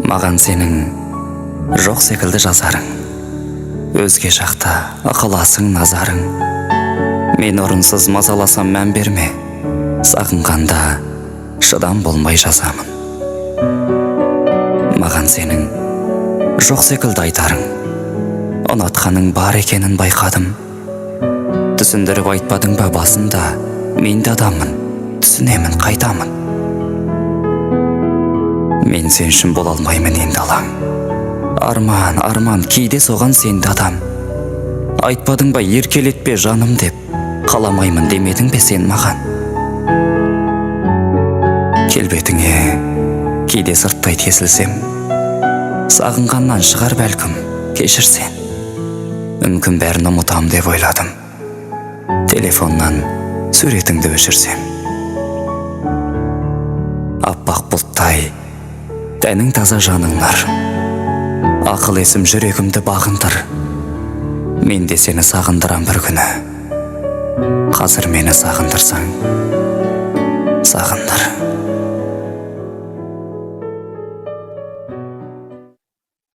Маған сенің жоқ секілді жазарың, өзге жақта ықыласың назарың. Мен орынсыз мазаласам мән берме, сағынғанда шыдам болмай жазамын. Маған сенің жоқ секілді айтарың, ұнатқаның бар екенін байқадым. Түсіндіріп айтпадың ба басында, мен де адаммын, түсінемін қайтамын. Мен сен үшін бола алмаймын енді алаң. Арман, кейде соған сенді адам. Айтпадың ба еркелетпе жаным деп, қаламаймын демедің бе сен маған. Келбетіңе кейде сырттай тесілсем, сағынғаннан шығар бәлкім, кешірсен. Мүмкін бәрін ұмытам деп ойладым, телефоннан суретіңді өшірсем. Аппақ бұлттай тәнің таза жаныңнар, ақыл есім жүрегімді бағындыр. Мен де сені сағындырам бір күні, қазір мені сағындырсаң, сағындар.